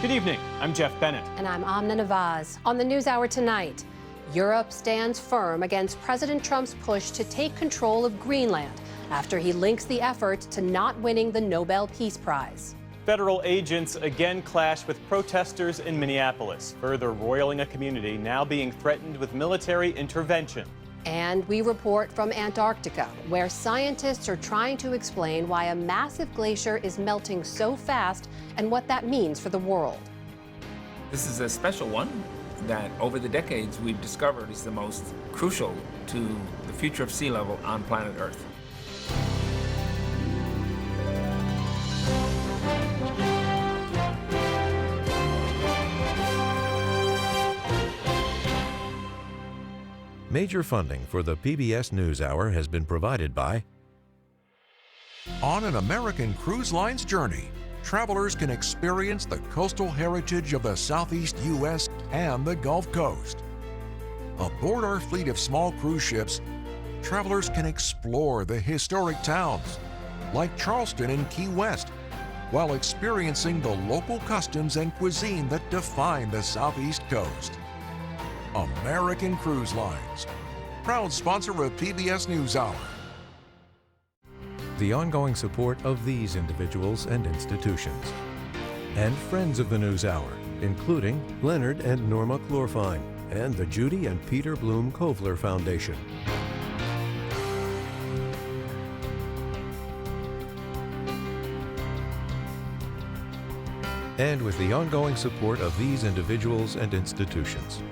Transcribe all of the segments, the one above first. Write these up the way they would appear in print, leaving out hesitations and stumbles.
Good evening, I'm Jeff Bennett. And I'm Amna Nawaz. On the NewsHour tonight, Europe stands firm against President Trump's push to take control of Greenland after he links the effort to not winning the Nobel Peace Prize. Federal agents again clash with protesters in Minneapolis, further roiling a community now being threatened with military intervention. And we report from Antarctica, where scientists are trying to explain why a massive glacier is melting so fast and what that means for the world. This is a special one that over the decades we've discovered is the most crucial to the future of sea level on planet Earth. Major funding for the PBS NewsHour has been provided by... On an American Cruise Line's journey, travelers can experience the coastal heritage of the Southeast U.S. and the Gulf Coast. Aboard our fleet of small cruise ships, travelers can explore the historic towns, like Charleston and Key West, while experiencing the local customs and cuisine that define the Southeast Coast. American Cruise Lines, proud sponsor of PBS NewsHour. The ongoing support of these individuals and institutions. And friends of the NewsHour, including Leonard and Norma Chlorfine and the Judy and Peter Bloom Kovler Foundation. And with the ongoing support of these individuals and institutions.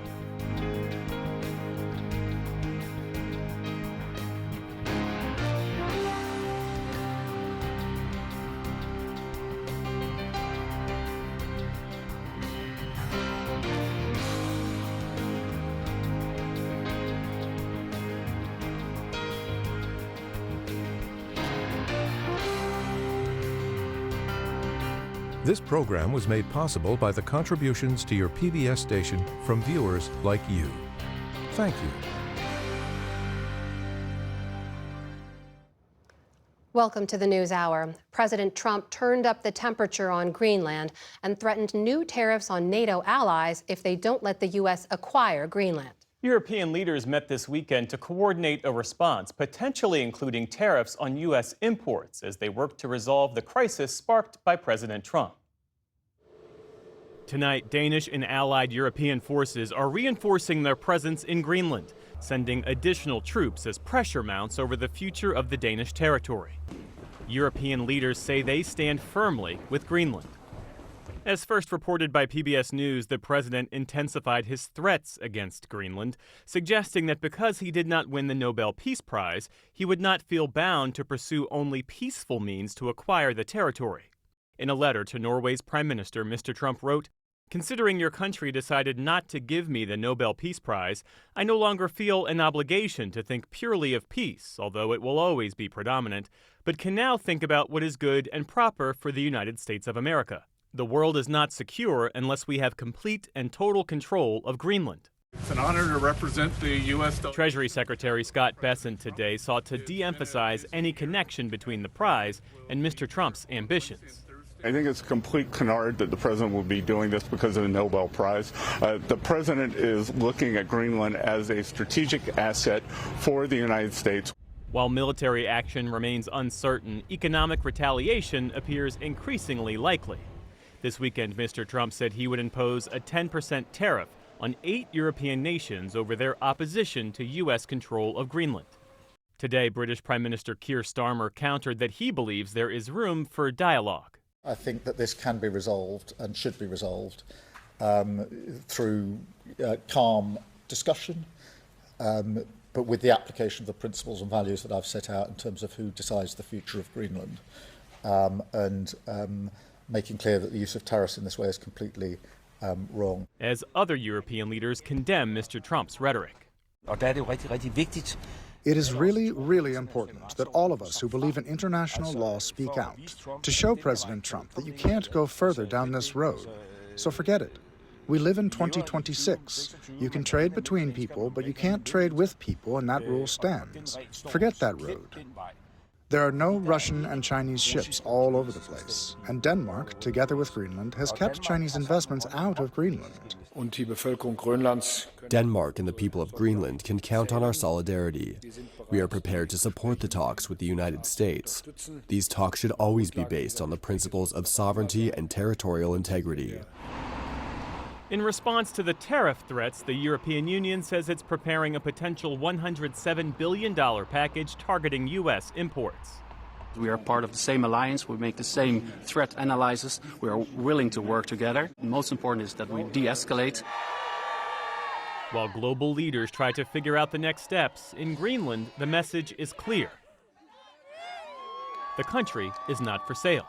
This program was made possible by the contributions to your PBS station from viewers like you. Thank you. Welcome to the NewsHour. President Trump turned up the temperature on Greenland and threatened new tariffs on NATO allies if they don't let the U.S. acquire Greenland. European leaders met this weekend to coordinate a response, potentially including tariffs on U.S. imports as they work to resolve the crisis sparked by President Trump. Tonight, Danish and allied European forces are reinforcing their presence in Greenland, sending additional troops as pressure mounts over the future of the Danish territory. European leaders say they stand firmly with Greenland. As first reported by PBS News, the president intensified his threats against Greenland, suggesting that because he did not win the Nobel Peace Prize, he would not feel bound to pursue only peaceful means to acquire the territory. In a letter to Norway's Prime Minister, Mr. Trump wrote, "Considering your country decided not to give me the Nobel Peace Prize, I no longer feel an obligation to think purely of peace, although it will always be predominant, but can now think about what is good and proper for the United States of America. The world is not secure unless we have complete and total control of Greenland." It's an honor to represent the U.S. Treasury Secretary Scott Bessent today sought to de-emphasize any connection between the prize and Mr. Trump's ambitions. I think it's complete canard that the president will be doing this because of the Nobel Prize. The president is looking at Greenland as a strategic asset for the United States. While military action remains uncertain, economic retaliation appears increasingly likely. This weekend, Mr. Trump said he would impose a 10% tariff on 8 European nations over their opposition to U.S. control of Greenland. Today, British Prime Minister Keir Starmer countered that he believes there is room for dialogue. I think that this can be resolved and should be resolved through calm discussion, but with the application of the principles and values that I've set out in terms of who decides the future of Greenland, and making clear that the use of tariffs in this way is completely wrong. As other European leaders condemn Mr. Trump's rhetoric. It is really, really important that all of us who believe in international law speak out to show President Trump that you can't go further down this road. So forget it. We live in 2026. You can trade between people, but you can't trade with people, and that rule stands. Forget that road. There are no Russian and Chinese ships all over the place, and Denmark, together with Greenland, has kept Chinese investments out of Greenland. Denmark and the people of Greenland can count on our solidarity. We are prepared to support the talks with the United States. These talks should always be based on the principles of sovereignty and territorial integrity. In response to the tariff threats, the European Union says it's preparing a potential $107 billion package targeting U.S. imports. We are part of the same alliance. We make the same threat analysis. We are willing to work together. Most important is that we de-escalate. While global leaders try to figure out the next steps, in Greenland, the message is clear. The country is not for sale.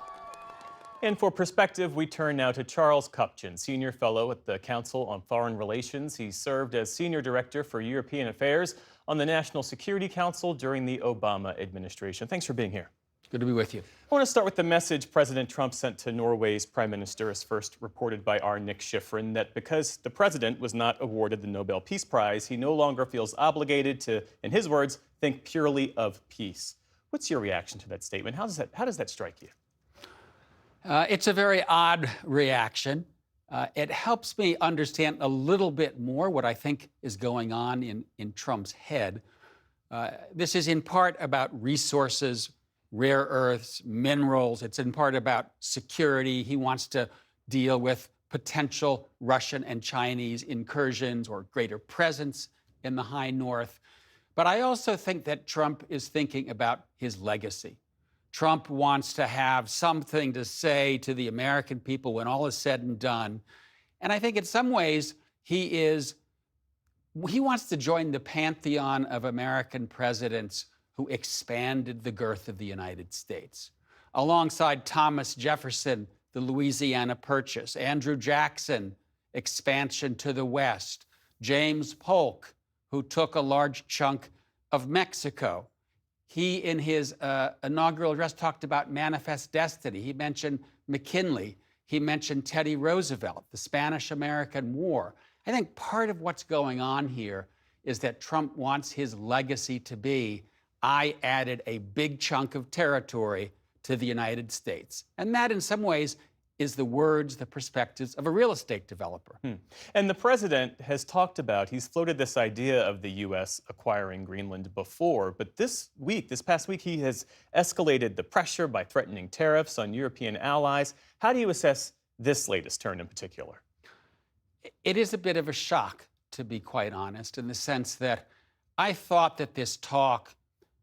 And for perspective, we turn now to Charles Kupchan, Senior Fellow at the Council on Foreign Relations. He served as Senior Director for European Affairs on the National Security Council during the Obama administration. Thanks for being here. Good to be with you. I want to start with the message President Trump sent to Norway's Prime Minister, as first reported by our Nick Schifrin, that because the president was not awarded the Nobel Peace Prize, he no longer feels obligated to, in his words, think purely of peace. What's your reaction to that statement? How does that strike you? It's a very odd reaction. It helps me understand a little bit more what I think is going on in Trump's head. This is in part about resources, rare earths, minerals. It's in part about security. He wants to deal with potential Russian and Chinese incursions or greater presence in the high north. But I also think that Trump is thinking about his legacy. Trump wants to have something to say to the American people when all is said and done. And I think in some ways he wants to join the pantheon of American presidents who expanded the girth of the United States. Alongside Thomas Jefferson, the Louisiana Purchase, Andrew Jackson, expansion to the west, James Polk, who took a large chunk of Mexico. He, in his inaugural address, talked about manifest destiny. He mentioned McKinley. He mentioned Teddy Roosevelt, the Spanish-American War. I think part of what's going on here is that Trump wants his legacy to be, I added a big chunk of territory to the United States. And that, in some ways, is the words, the perspectives of a real estate developer. And the president has talked about, he's floated this idea of the U.S. acquiring Greenland before, but this past week, he has escalated the pressure by threatening tariffs on European allies. How do you assess this latest turn in particular? It is a bit of a shock, to be quite honest, in the sense that I thought that this talk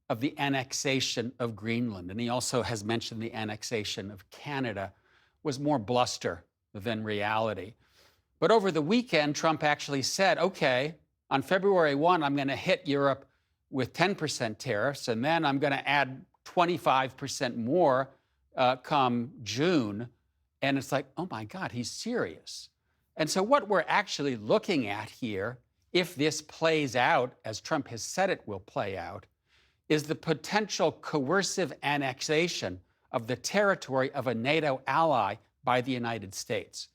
of the annexation of Greenland, and he also has mentioned the annexation of Canada, was more bluster than reality. But over the weekend, Trump actually said, okay, on February 1, I'm going to hit Europe with 10% tariffs, and then I'm going to add 25% more come June. And it's like, oh my God, he's serious. And so what we're actually looking at here, if this plays out as Trump has said it will play out, is the potential coercive annexation of the territory of a NATO ally by the United States.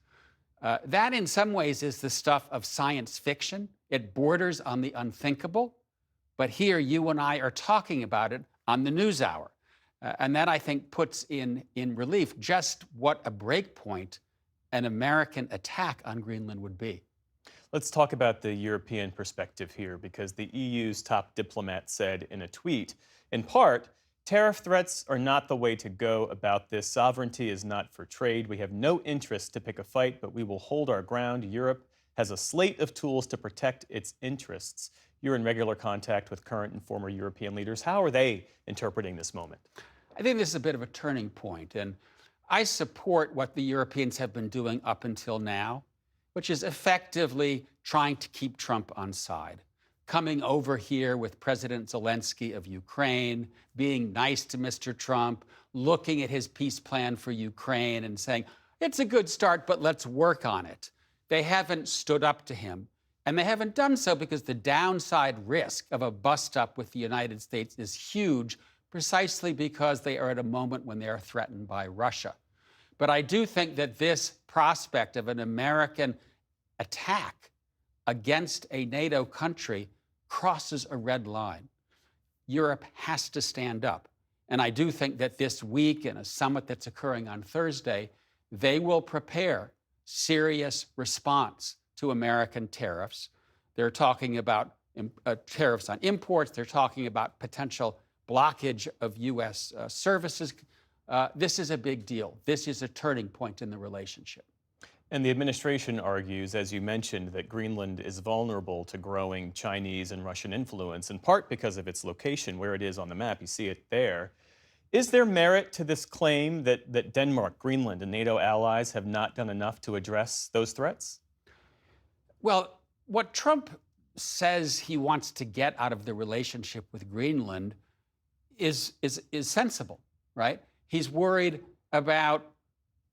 That, in some ways, is the stuff of science fiction. It borders on the unthinkable. But here, you and I are talking about it on the NewsHour. And that, I think, puts in relief just what a breakpoint an American attack on Greenland would be. Let's talk about the European perspective here, because the EU's top diplomat said in a tweet, in part, tariff threats are not the way to go about this. Sovereignty is not for trade. We have no interest to pick a fight, but we will hold our ground. Europe has a slate of tools to protect its interests. You're in regular contact with current and former European leaders. How are they interpreting this moment? I think this is a bit of a turning point, and I support what the Europeans have been doing up until now, which is effectively trying to keep Trump on side. Coming over here with President Zelensky of Ukraine, being nice to Mr. Trump, looking at his peace plan for Ukraine and saying, it's a good start, but let's work on it. They haven't stood up to him. And they haven't done so because the downside risk of a bust-up with the United States is huge, precisely because they are at a moment when they are threatened by Russia. But I do think that this prospect of an American attack against a NATO country crosses a red line. Europe has to stand up. And I do think that this week, in a summit that's occurring on Thursday, they will prepare serious response to American tariffs. They're talking about tariffs on imports. They're talking about potential blockage of U.S. services. This is a big deal. This is a turning point in the relationship. And the administration argues, as you mentioned, that Greenland is vulnerable to growing Chinese and Russian influence, in part because of its location, where it is on the map. You see it there. Is there merit to this claim that Denmark, Greenland, and NATO allies have not done enough to address those threats? Well, what Trump says he wants to get out of the relationship with Greenland is sensible, right? He's worried about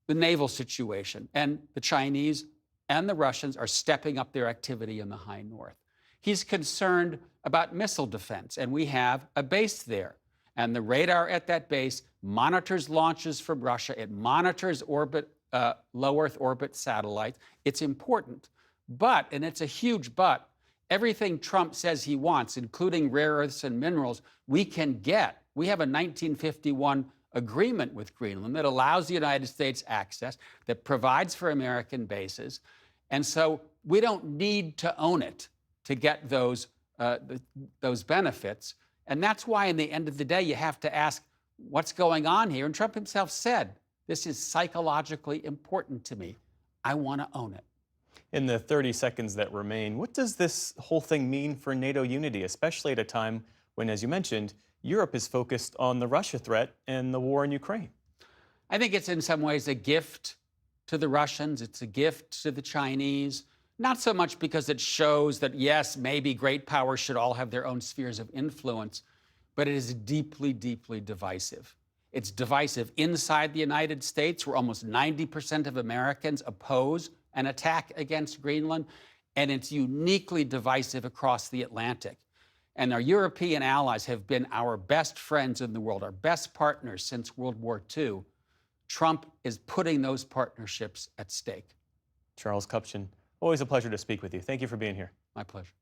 the naval situation, and the Chinese and the Russians are stepping up their activity in the high north. He's concerned about missile defense, and we have a base there. And the radar at that base monitors launches from Russia. It monitors low Earth orbit satellites. It's important. But, and it's a huge but, everything Trump says he wants, including rare earths and minerals, we can get. We have a 1951 agreement with Greenland that allows the United States access, that provides for American bases. And so we don't need to own it to get those benefits. And that's why, in the end of the day, you have to ask, what's going on here? And Trump himself said, this is psychologically important to me. I want to own it. In the 30 seconds that remain, what does this whole thing mean for NATO unity, especially at a time when, as you mentioned, Europe is focused on the Russia threat and the war in Ukraine? I think it's in some ways a gift to the Russians. It's a gift to the Chinese, not so much because it shows that, yes, maybe great powers should all have their own spheres of influence, but it is deeply, deeply divisive. It's divisive inside the United States, where almost 90% of Americans oppose an attack against Greenland, and it's uniquely divisive across the Atlantic. And our European allies have been our best friends in the world, our best partners since World War II. Trump is putting those partnerships at stake. Charles Kupchan, always a pleasure to speak with you. Thank you for being here. My pleasure.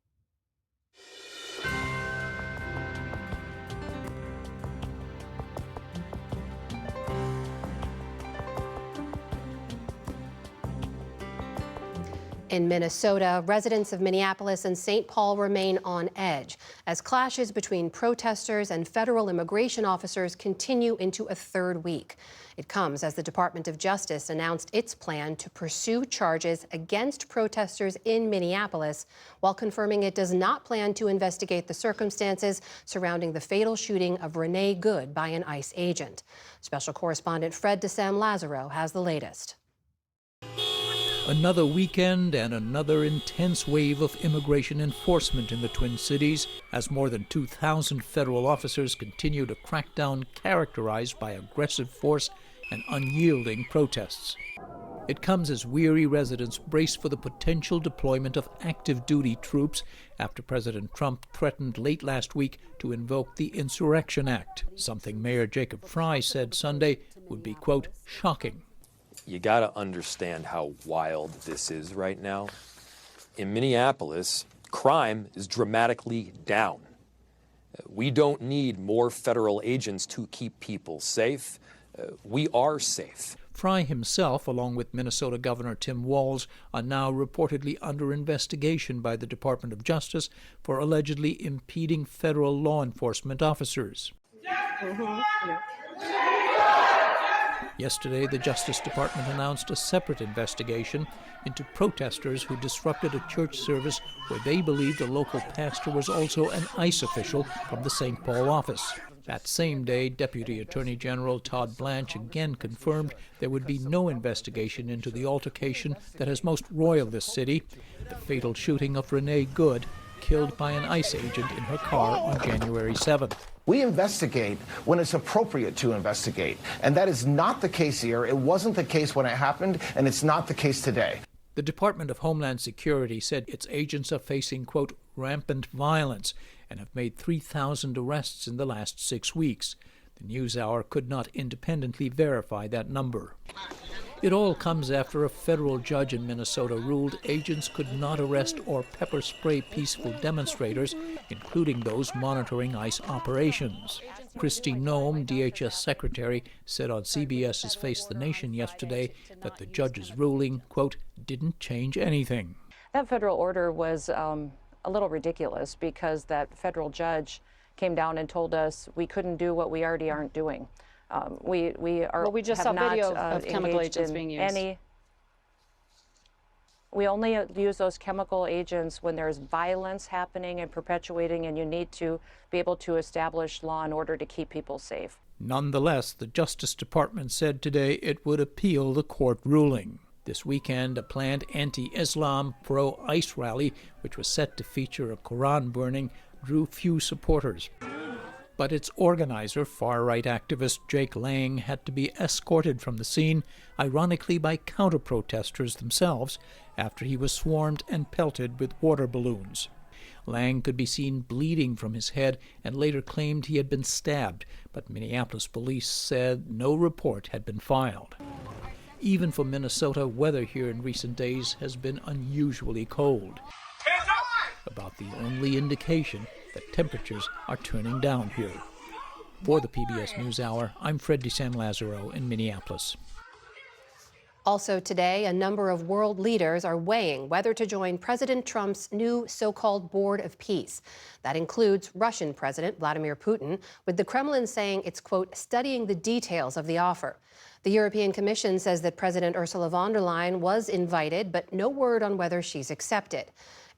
In Minnesota, residents of Minneapolis and St. Paul remain on edge as clashes between protesters and federal immigration officers continue into a third week. It comes as the Department of Justice announced its plan to pursue charges against protesters in Minneapolis, while confirming it does not plan to investigate the circumstances surrounding the fatal shooting of Renee Good by an ICE agent. Special correspondent Fred DeSam-Lazaro has the latest. Another weekend and another intense wave of immigration enforcement in the Twin Cities as more than 2,000 federal officers continue to crack down characterized by aggressive force and unyielding protests. It comes as weary residents brace for the potential deployment of active duty troops after President Trump threatened late last week to invoke the Insurrection Act, something Mayor Jacob Frey said Sunday would be, quote, shocking. You got to understand how wild this is right now. In Minneapolis, crime is dramatically down. We don't need more federal agents to keep people safe. We are safe. Frey himself, along with Minnesota Governor Tim Walz, are now reportedly under investigation by the Department of Justice for allegedly impeding federal law enforcement officers. Yesterday, the Justice Department announced a separate investigation into protesters who disrupted a church service where they believed a local pastor was also an ICE official from the St. Paul office. That same day, Deputy Attorney General Todd Blanche again confirmed there would be no investigation into the altercation that has most roiled this city, the fatal shooting of Renee Good, killed by an ICE agent in her car on January 7th. We investigate when it's appropriate to investigate, and that is not the case here. It wasn't the case when it happened, and it's not the case today. The Department of Homeland Security said its agents are facing, quote, rampant violence and have made 3,000 arrests in the last 6 weeks. The NewsHour could not independently verify that number. It all comes after a federal judge in Minnesota ruled agents could not arrest or pepper spray peaceful demonstrators, including those monitoring ICE operations. Kristi Noem, DHS secretary, said on CBS's Face the Nation yesterday that the judge's ruling, quote, didn't change anything. That federal order was a little ridiculous because that federal judge came down and told us we couldn't do what we already aren't doing. We just saw video of chemical agents being used. We only use those chemical agents when there's violence happening and perpetuating, and you need to be able to establish law and order to keep people safe. Nonetheless, the Justice Department said today it would appeal the court ruling. This weekend, a planned anti-Islam, pro-ICE rally, which was set to feature a Quran burning, drew few supporters. But its organizer, far-right activist Jake Lang, had to be escorted from the scene, ironically by counter-protesters themselves, after he was swarmed and pelted with water balloons. Lang could be seen bleeding from his head and later claimed he had been stabbed, but Minneapolis police said no report had been filed. Even for Minnesota, weather here in recent days has been unusually cold. About the only indication that temperatures are turning down here. For the PBS NewsHour, I'm Fred DeSan-Lazaro in Minneapolis. Also today, a number of world leaders are weighing whether to join President Trump's new so-called Board of Peace. That includes Russian President Vladimir Putin, with the Kremlin saying it's, quote, studying the details of the offer. The European Commission says that President Ursula von der Leyen was invited, but no word on whether she's accepted.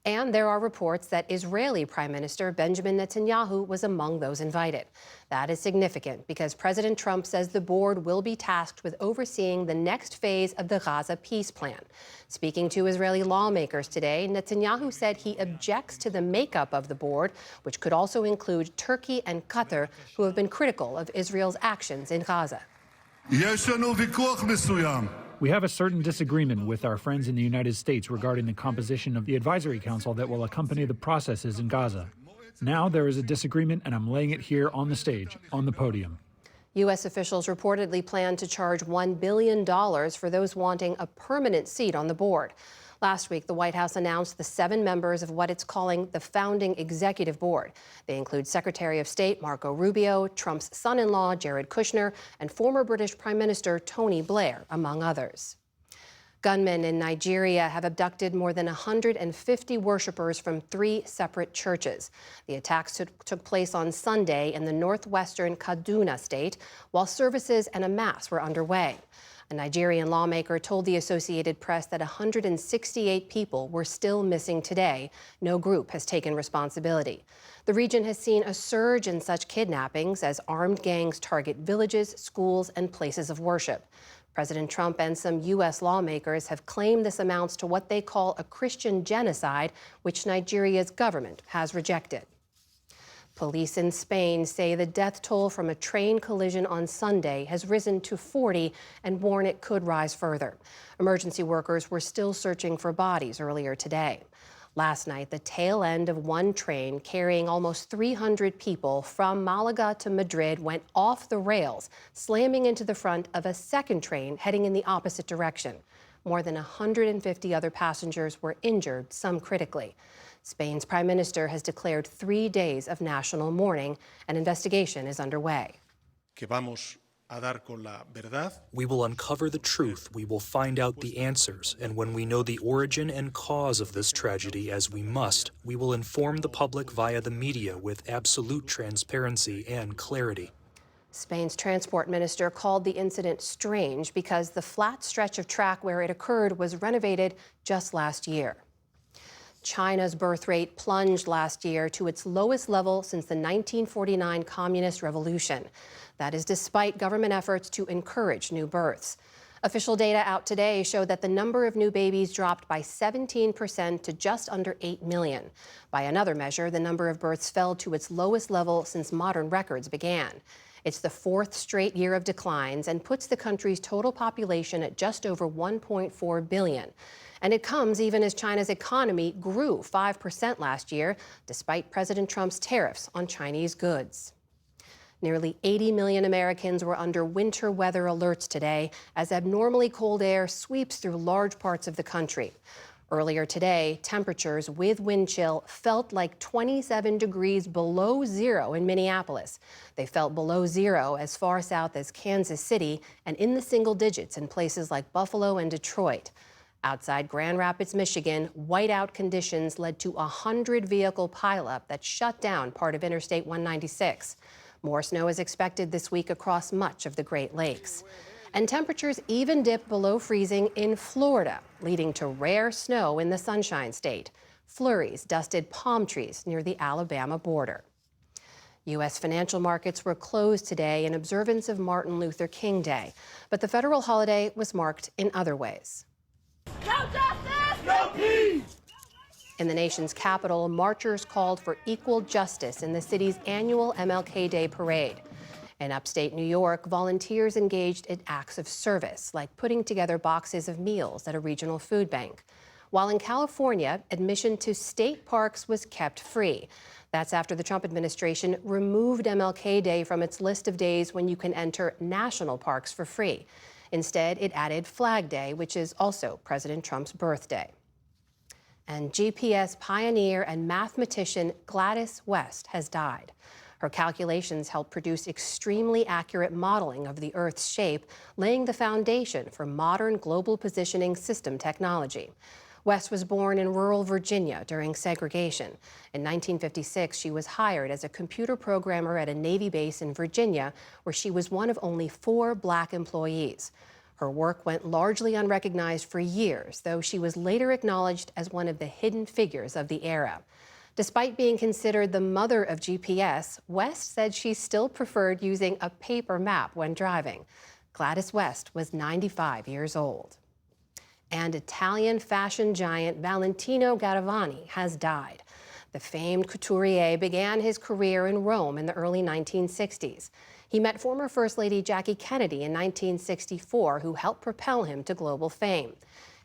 And there are reports that Israeli Prime Minister Benjamin Netanyahu was among those invited. That is significant because President Trump says the board will be tasked with overseeing the next phase of the Gaza peace plan. Speaking to Israeli lawmakers today, Netanyahu said he objects to the makeup of the board, which could also include Turkey and Qatar, who have been critical of Israel's actions in Gaza. We have a certain disagreement with our friends in the United States regarding the composition of the advisory council that will accompany the processes in Gaza. Now there is a disagreement, and I'm laying it here on the stage, on the podium. U.S. officials reportedly plan to charge $1 billion for those wanting a permanent seat on the board. Last week, the White House announced the 7 members of what it's calling the founding executive board. They include Secretary of State Marco Rubio, Trump's son-in-law Jared Kushner, and former British Prime Minister Tony Blair, among others. Gunmen in Nigeria have abducted more than 150 worshipers from 3 separate churches. The attacks took place on Sunday in the northwestern Kaduna state, while services and a mass were underway. A Nigerian lawmaker told the Associated Press that 168 people were still missing today. No group has taken responsibility. The region has seen a surge in such kidnappings as armed gangs target villages, schools, and places of worship. President Trump and some U.S. lawmakers have claimed this amounts to what they call a Christian genocide, which Nigeria's government has rejected. Police in Spain say the death toll from a train collision on Sunday has risen to 40 and warn it could rise further. Emergency workers were still searching for bodies earlier today. Last night, the tail end of one train carrying almost 300 people from Malaga to Madrid went off the rails, slamming into the front of a second train heading in the opposite direction. More than 150 other passengers were injured, some critically. Spain's prime minister has declared 3 days of national mourning. An investigation is underway. We will uncover the truth, we will find out the answers, and when we know the origin and cause of this tragedy, as we must, we will inform the public via the media with absolute transparency and clarity. Spain's transport minister called the incident strange because the flat stretch of track where it occurred was renovated just last year. China's birth rate plunged last year to its lowest level since the 1949 Communist Revolution. That is despite government efforts to encourage new births. Official data out today show that the number of new babies dropped by 17% to just under 8 million. By another measure, the number of births fell to its lowest level since modern records began. It's the 4th straight year of declines and puts the country's total population at just over 1.4 billion. And it comes even as China's economy grew 5% last year, despite President Trump's tariffs on Chinese goods. Nearly 80 million Americans were under winter weather alerts today as abnormally cold air sweeps through large parts of the country. Earlier today, temperatures with wind chill felt like 27 degrees below zero in Minneapolis. They felt below zero as far south as Kansas City and in the single digits in places like Buffalo and Detroit. Outside Grand Rapids, Michigan, whiteout conditions led to a 100-vehicle pileup that shut down part of Interstate 196. More snow is expected this week across much of the Great Lakes. And temperatures even dipped below freezing in Florida, leading to rare snow in the Sunshine State. Flurries dusted palm trees near the Alabama border. U.S. financial markets were closed today in observance of Martin Luther King Day, but the federal holiday was marked in other ways. No justice! No peace! In the nation's capital, marchers called for equal justice in the city's annual MLK Day parade. In upstate New York, volunteers engaged in acts of service, like putting together boxes of meals at a regional food bank. While in California, admission to state parks was kept free. That's after the Trump administration removed MLK Day from its list of days when you can enter national parks for free. Instead, it added Flag Day, which is also President Trump's birthday. And GPS pioneer and mathematician Gladys West has died. Her calculations helped produce extremely accurate modeling of the Earth's shape, laying the foundation for modern global positioning system technology. West was born in rural Virginia during segregation. In 1956, she was hired as a computer programmer at a Navy base in Virginia, where she was one of only 4 Black employees. Her work went largely unrecognized for years, though she was later acknowledged as one of the hidden figures of the era. Despite being considered the mother of GPS, West said she still preferred using a paper map when driving. Gladys West was 95 years old. And Italian fashion giant Valentino Garavani has died. The famed couturier began his career in Rome in the early 1960s. He met former First Lady Jackie Kennedy in 1964, who helped propel him to global fame.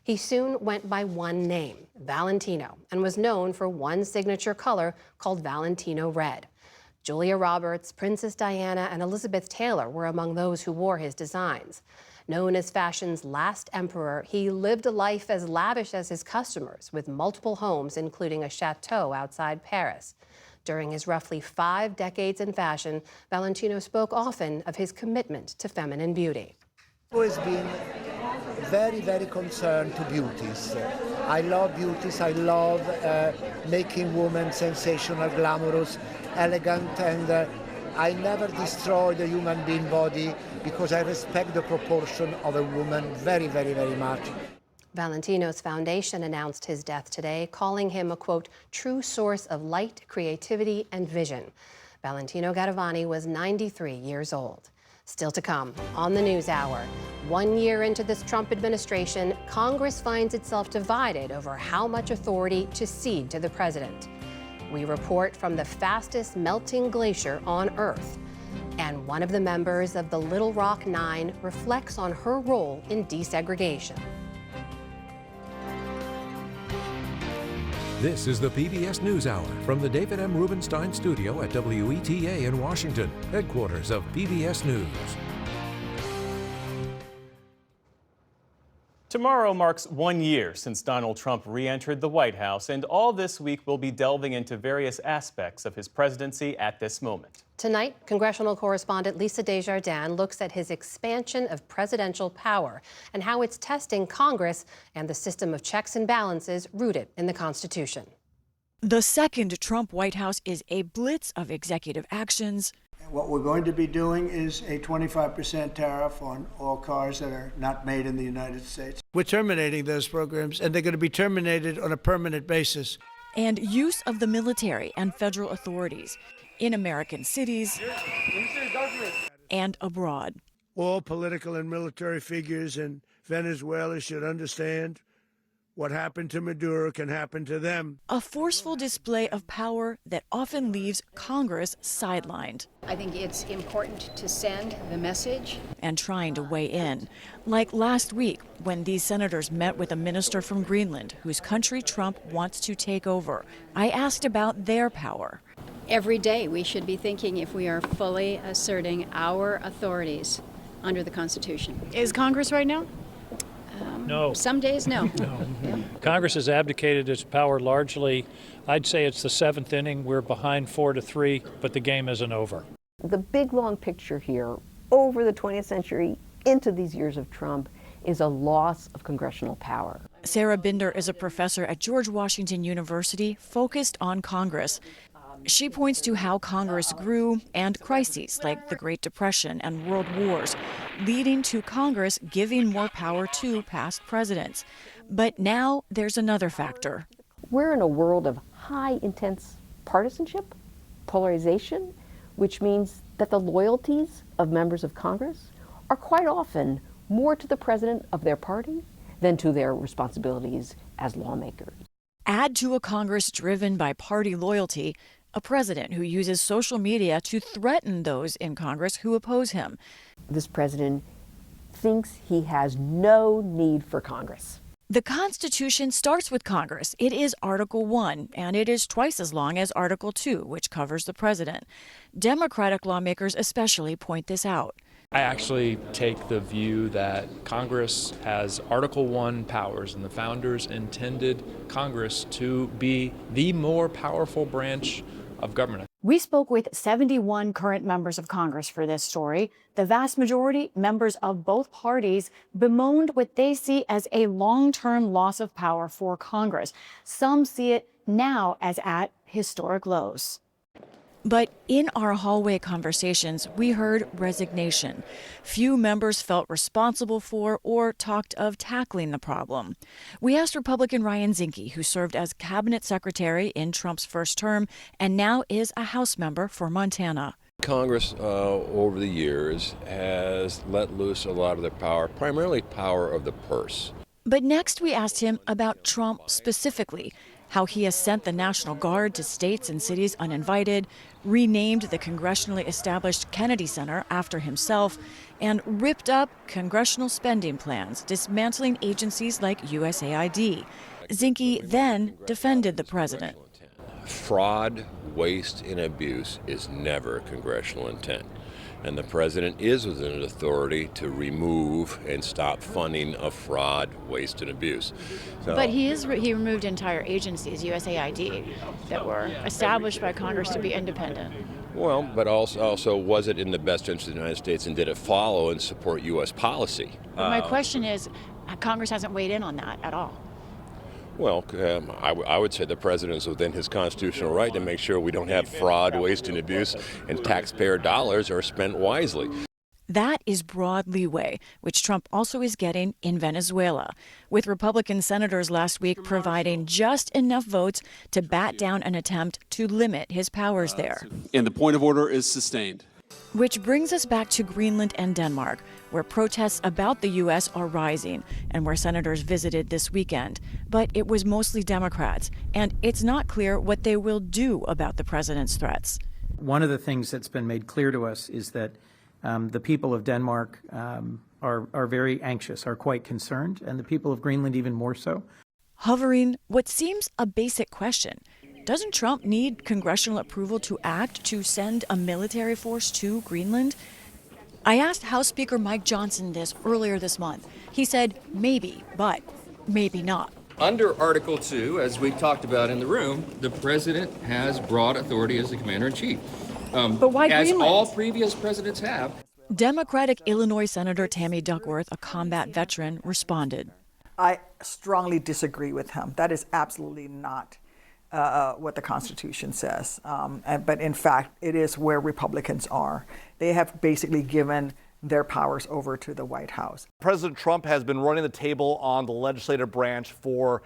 He soon went by one name, Valentino, and was known for one signature color called Valentino Red. Julia Roberts, Princess Diana, and Elizabeth Taylor were among those who wore his designs. Known as fashion's last emperor, he lived a life as lavish as his customers, with multiple homes, including a chateau outside Paris. During his roughly 5 decades in fashion, Valentino spoke often of his commitment to feminine beauty. Always been very, very concerned to beauties. I love beauties. I love making women sensational, glamorous, elegant, and I never destroy the human being body because I respect the proportion of a woman very, very, very much. Valentino's foundation announced his death today, calling him a, quote, true source of light, creativity, and vision. Valentino Garavani was 93 years old. Still to come on the NewsHour. 1 year into this Trump administration, Congress finds itself divided over how much authority to cede to the president. We report from the fastest melting glacier on Earth. And one of the members of the Little Rock Nine reflects on her role in desegregation. This is the PBS NewsHour from the David M. Rubenstein Studio at WETA in Washington, headquarters of PBS News. Tomorrow marks 1 year since Donald Trump re-entered the White House, and all this week we'll be delving into various aspects of his presidency at this moment. Tonight, congressional correspondent Lisa Desjardins looks at his expansion of presidential power and how it's testing Congress and the system of checks and balances rooted in the Constitution. The second Trump White House is a blitz of executive actions. What we're going to be doing is a 25% tariff on all cars that are not made in the United States. We're terminating those programs, and they're going to be terminated on a permanent basis. And use of the military and federal authorities in American cities and abroad. All political and military figures in Venezuela should understand what happened to Maduro can happen to them. A forceful display of power that often leaves Congress sidelined. I think it's important to send the message. And trying to weigh in. Like last week, when these senators met with a minister from Greenland, whose country Trump wants to take over. I asked about their power. Every day we should be thinking if we are fully asserting our authorities under the Constitution. Is Congress right now? No. Some days, no. Yeah. Congress has abdicated its power largely. I'd say it's the seventh inning. We're behind 4-3, but the game isn't over. The big long picture here, over the 20th century, into these years of Trump, is a loss of congressional power. Sarah Binder is a professor at George Washington University focused on Congress. She points to how Congress grew and crises like the Great Depression and World Wars, leading to Congress giving more power to past presidents. But now there's another factor. We're in a world of high, intense partisanship, polarization, which means that the loyalties of members of Congress are quite often more to the president of their party than to their responsibilities as lawmakers. Add to a Congress driven by party loyalty a president who uses social media to threaten those in Congress who oppose him. This president thinks he has no need for Congress. The Constitution starts with Congress. It is Article 1, and it is twice as long as Article 2, which covers the president. Democratic lawmakers especially point this out. I actually take the view that Congress has Article 1 powers, and the founders intended Congress to be the more powerful branch of government. We spoke with 71 current members of Congress for this story. The vast majority, members of both parties, bemoaned what they see as a long-term loss of power for Congress. Some see it now as at historic lows. But in our hallway conversations, we heard resignation. Few members felt responsible for or talked of tackling the problem. We asked Republican Ryan Zinke, who served as cabinet secretary in Trump's first term and now is a House member for Montana. Congress, over the years, has let loose a lot of their power, primarily power of the purse. But next we asked him about Trump specifically, how he has sent the National Guard to states and cities uninvited, renamed the congressionally established Kennedy Center after himself, and ripped up congressional spending plans, dismantling agencies like USAID. Zinke then defended the president. Fraud, waste, and abuse is never congressional intent. And the president is within his authority to remove and stop funding of fraud, waste, and abuse. So, but he removed entire agencies, USAID, that were established by Congress to be independent. Well, but also was it in the best interest of the United States, and did it follow and support U.S. policy? But my question is, Congress hasn't weighed in on that at all. Well, I would say the president is within his constitutional right to make sure we don't have fraud, waste, and abuse, and taxpayer dollars are spent wisely. That is broad leeway, which Trump also is getting in Venezuela, with Republican senators last week providing just enough votes to bat down an attempt to limit his powers there. And the point of order is sustained. Which brings us back to Greenland and Denmark, where protests about the U.S. are rising and where senators visited this weekend. But it was mostly Democrats, and it's not clear what they will do about the president's threats. One of the things that's been made clear to us is that the people of Denmark are very anxious, are quite concerned, and the people of Greenland even more so. Hovering what seems a basic question. Doesn't Trump need congressional approval to act to send a military force to Greenland? I asked House Speaker Mike Johnson this earlier this month. He said maybe, but maybe not. Under Article 2, as we talked about in the room, the president has broad authority as the commander-in-chief. But why as Greenland? All previous presidents have. Democratic Illinois Senator Tammy Duckworth, a combat veteran, responded. I strongly disagree with him. That is absolutely not what the Constitution says. But in fact, it is where Republicans are. They have basically given their powers over to the White House. President Trump has been running the table on the legislative branch for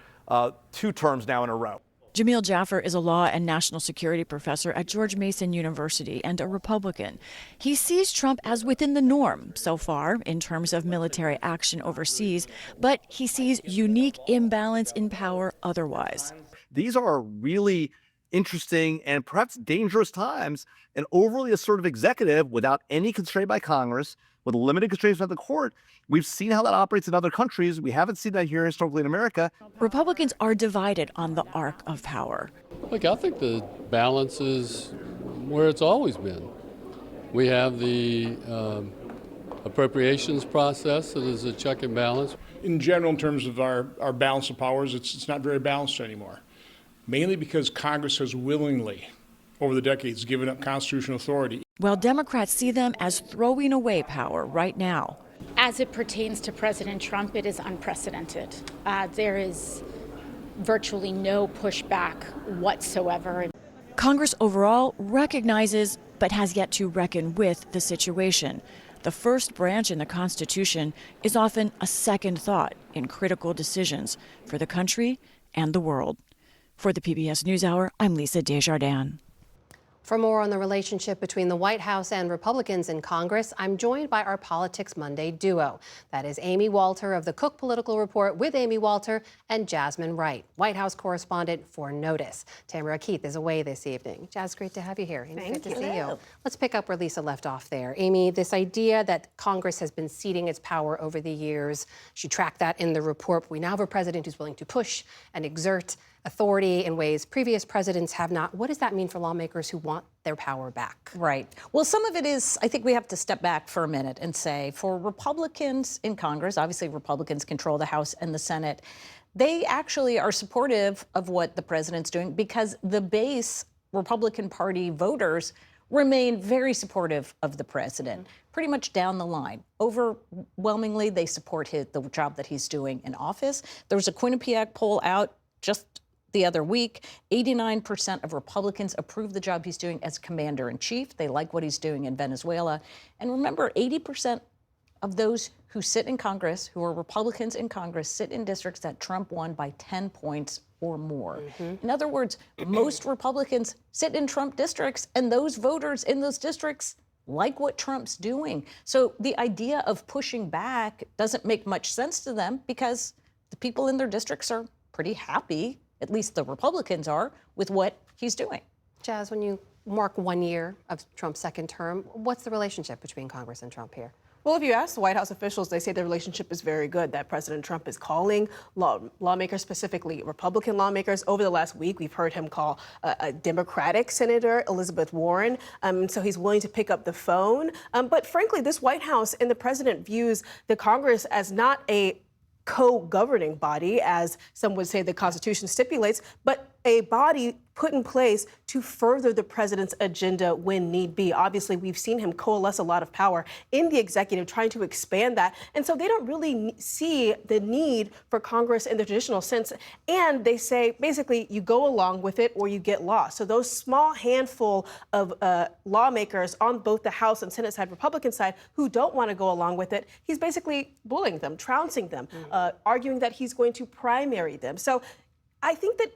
2 terms now in a row. Jamil Jaffer is a law and national security professor at George Mason University and a Republican. He sees Trump as within the norm so far in terms of military action overseas, but he sees unique imbalance in power otherwise. These are really interesting and perhaps dangerous times. An overly assertive executive without any constraint by Congress, with limited constraints at the court. We've seen how that operates in other countries. We haven't seen that here historically in America. Republicans are divided on the arc of power. Look, I think the balance is where it's always been. We have the appropriations process that is a check and balance. In general, in terms of our balance of powers, it's not very balanced anymore, mainly because Congress has willingly, over the decades, given up constitutional authority. While Democrats see them as throwing away power right now. As it pertains to President Trump, it is unprecedented. There is virtually no pushback whatsoever. Congress overall recognizes but has yet to reckon with the situation. The first branch in the Constitution is often a second thought in critical decisions for the country and the world. For the PBS NewsHour, I'm Lisa Desjardins. For more on the relationship between the White House and Republicans in Congress, I'm joined by our Politics Monday duo. That is Amy Walter of the Cook Political Report with Amy Walter and Jasmine Wright, White House correspondent for Notice. Tamara Keith is away this evening. Jazz, great to have you here. Amy, good to see you. Let's pick up where Lisa left off there. Amy, this idea that Congress has been ceding its power over the years, she tracked that in the report. We now have a president who's willing to push and exert authority in ways previous presidents have not. What does that mean for lawmakers who want their power back? Right. Well, some of it is, I think we have to step back for a minute and say, for Republicans in Congress, obviously Republicans control the House and the Senate, they actually are supportive of what the president's doing because the base Republican Party voters remain very supportive of the president, pretty much down the line. Overwhelmingly, they support the job that he's doing in office. There was a Quinnipiac poll out just the other week. 89% of Republicans approve the job he's doing as commander-in-chief. They like what he's doing in Venezuela. And remember, 80% of those who sit in Congress, who are Republicans in Congress, sit in districts that Trump won by 10 points or more. In other words, most Republicans sit in Trump districts, and those voters in those districts like what Trump's doing. So the idea of pushing back doesn't make much sense to them because the people in their districts are pretty happy, at least the Republicans are, with what he's doing. Jazz, when you mark 1 year of Trump's second term, what's the relationship between Congress and Trump here? Well, if you ask the White House officials, they say the relationship is very good, that President Trump is calling lawmakers, specifically Republican lawmakers. Over the last week, we've heard him call a Democratic Senator, Elizabeth Warren, so he's willing to pick up the phone. But frankly, this White House and the president views the Congress as not a co-governing body, as some would say the Constitution stipulates, but a body put in place to further the president's agenda when need be. Obviously, we've seen him coalesce a lot of power in the executive, trying to expand that. And so they don't really see the need for Congress in the traditional sense. And they say, basically, you go along with it or you get lost. So those small handful of lawmakers on both the House and Senate side, Republican side, who don't want to go along with it, he's basically bullying them, trouncing them, arguing that he's going to primary them. So I think that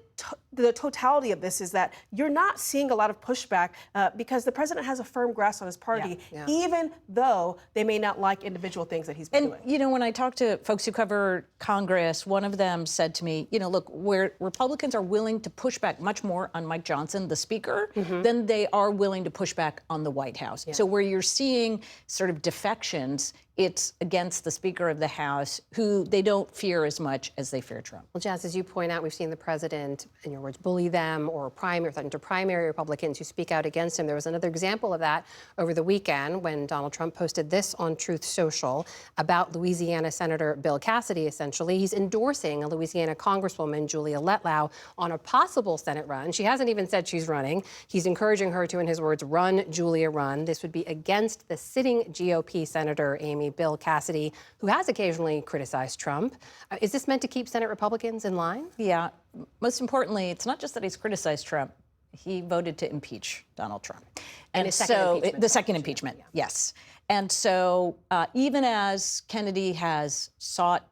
the totality of this is that you're not seeing a lot of pushback because the president has a firm grasp on his party, even though they may not like individual things that he's been doing. You know, when I talk to folks who cover Congress, one of them said to me, you know, look, where Republicans are willing to push back much more on Mike Johnson, the speaker, than they are willing to push back on the White House. So where you're seeing sort of defections, it's against the Speaker of the House, who they don't fear as much as they fear Trump. Well, Jazz, as you point out, we've seen the president, in your words, bully them or threaten to primary Republicans who speak out against him. There was another example of that over the weekend when Donald Trump posted this on Truth Social about Louisiana Senator Bill Cassidy, essentially. He's endorsing a Louisiana Congresswoman, Julia Letlau, on a possible Senate run. She hasn't even said she's running. He's encouraging her to, in his words, run, Julia, run. This would be against the sitting GOP Senator, Amy, Bill Cassidy, who has occasionally criticized Trump. Is this meant to keep Senate Republicans in line? Yeah. Most importantly, it's not just that he's criticized Trump. He voted to impeach Donald Trump. And so the second impeachment, yes. And so even as Kennedy has sought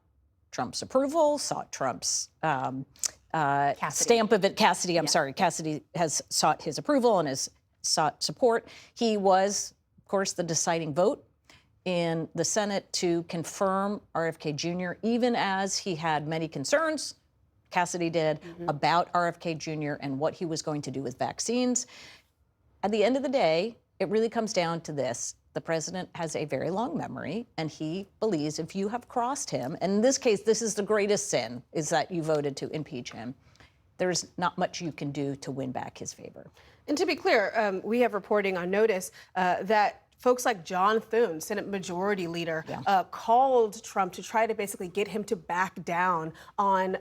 Trump's approval, sought Trump's stamp of it, Cassidy has sought his approval and has sought support. He was, of course, the deciding vote in the Senate to confirm RFK Jr., even as he had many concerns, Cassidy did, about RFK Jr. and what he was going to do with vaccines. At the end of the day, it really comes down to this. The president has a very long memory, and he believes if you have crossed him, and in this case, this is the greatest sin, is that you voted to impeach him. There's not much you can do to win back his favor. And to be clear, we have reporting on Notice that folks like John Thune, Senate Majority Leader, called Trump to try to basically get him to back down on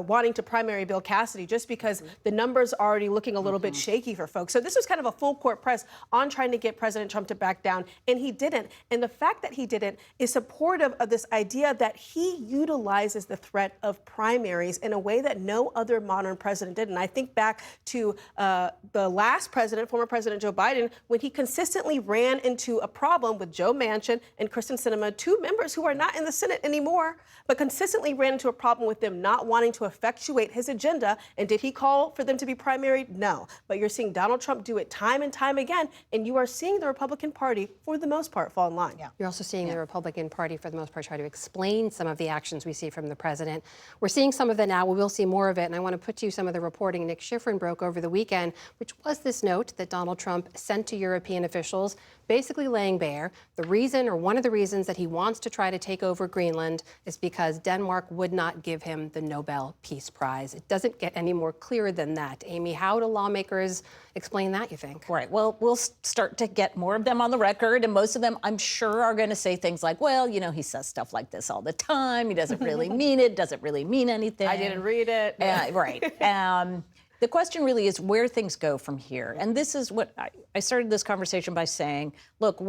wanting to primary Bill Cassidy, just because the numbers are already looking a little bit shaky for folks. So this was kind of a full court press on trying to get President Trump to back down, and he didn't. And the fact that he didn't is supportive of this idea that he utilizes the threat of primaries in a way that no other modern president did. And I think back to the last president, former President Joe Biden, when he consistently ran into a problem with Joe Manchin and Kristen Sinema, two members who are not in the Senate anymore, but consistently ran into a problem with them not wanting to effectuate his agenda. And did he call for them to be primaried? No. But you're seeing Donald Trump do it time and time again, and you are seeing the Republican Party, for the most part, fall in line. You're also seeing the Republican Party, for the most part, try to explain some of the actions we see from the president. We're seeing some of it now. We will see more of it. And I want to put to you some of the reporting Nick Schifrin broke over the weekend, which was this note that Donald Trump sent to European officials, basically laying bare the reason, or one of the reasons, that he wants to try to take over Greenland is because Denmark would not give him the Nobel Peace Prize. It doesn't get any more clear than that. Amy, how do lawmakers explain that, you think? Right. Well, we'll start to get more of them on the record, and most of them, I'm sure, are going to say things like, well, you know, he says stuff like this all the time. He doesn't really mean it, doesn't really mean anything. I didn't read it. Right. The question really is where things go from here. And this is what I started this conversation by saying, look,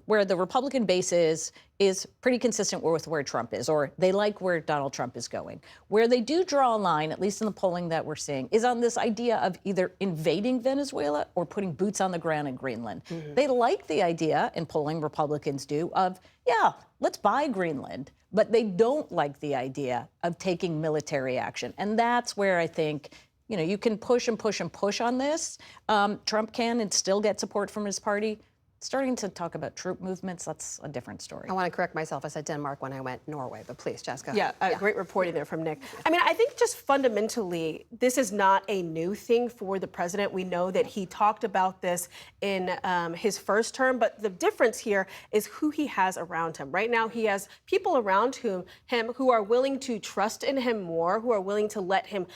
where the Republican base is pretty consistent with where Trump is, or they like where Donald Trump is going. Where they do draw a line, at least in the polling that we're seeing, is on this idea of either invading Venezuela or putting boots on the ground in Greenland. They like the idea, and polling Republicans do, of, yeah, let's buy Greenland. But they don't like the idea of taking military action. And that's where I think, you know, you can push and push and push on this. Trump can and still get support from his party. Starting to talk about troop movements, that's a different story. I want to correct myself. I said Denmark when I went Norway, but please, Jessica. Yeah, great reporting there from Nick. I mean, I think just fundamentally, this is not a new thing for the president. We know that he talked about this in his first term, but the difference here is who he has around him. Right now, he has people around him who are willing to trust in him more, who are willing to let him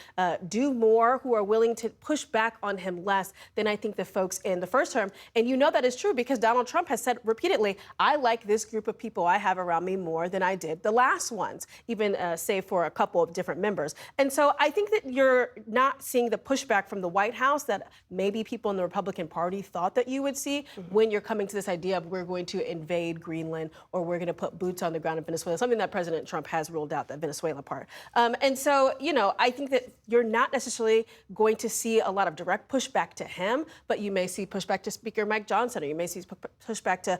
do more, who are willing to push back on him less than I think the folks in the first term. And you know that is true because Donald Trump has said repeatedly, I like this group of people I have around me more than I did the last ones, even save for a couple of different members. And so I think that you're not seeing the pushback from the White House that maybe people in the Republican Party thought that you would see when you're coming to this idea of we're going to invade Greenland or we're going to put boots on the ground in Venezuela, something that President Trump has ruled out, that Venezuela part. And so, you know, I think that you're not necessarily going to see a lot of direct pushback to him, but you may see pushback to Speaker Mike Johnson, or you may see pushback to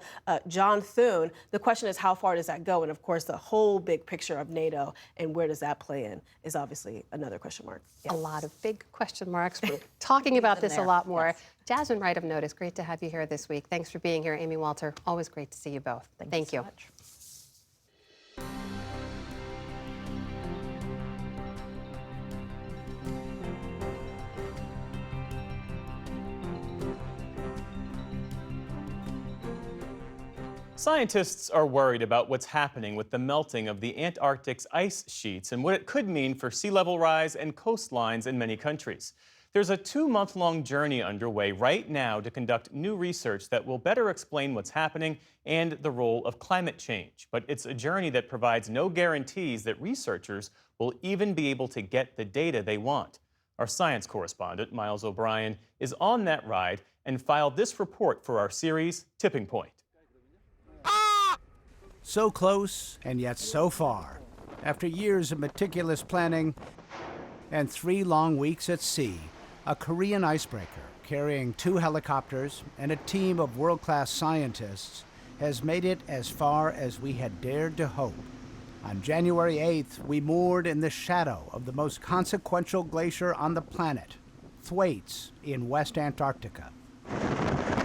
John Thune. The question is, how far does that go? And of course, the whole big picture of NATO and where does that play in is obviously another question mark. A lot of big question marks. We're talking about this a lot more. Yes. Jasmine Wright of Notice, great to have you here this week. Thanks for being here. Amy Walter, always great to see you both. Thank you. So much. Scientists are worried about what's happening with the melting of the Antarctic's ice sheets and what it could mean for sea level rise and coastlines in many countries. There's a 2-month-long journey underway right now to conduct new research that will better explain what's happening and the role of climate change. But it's a journey that provides no guarantees that researchers will even be able to get the data they want. Our science correspondent, Miles O'Brien, is on that ride and filed this report for our series, Tipping Point. So close and yet so far. After years of meticulous planning and 3 long weeks at sea, a Korean icebreaker carrying 2 helicopters and a team of world-class scientists has made it as far as we had dared to hope. On January 8th, we moored in the shadow of the most consequential glacier on the planet, Thwaites in West Antarctica.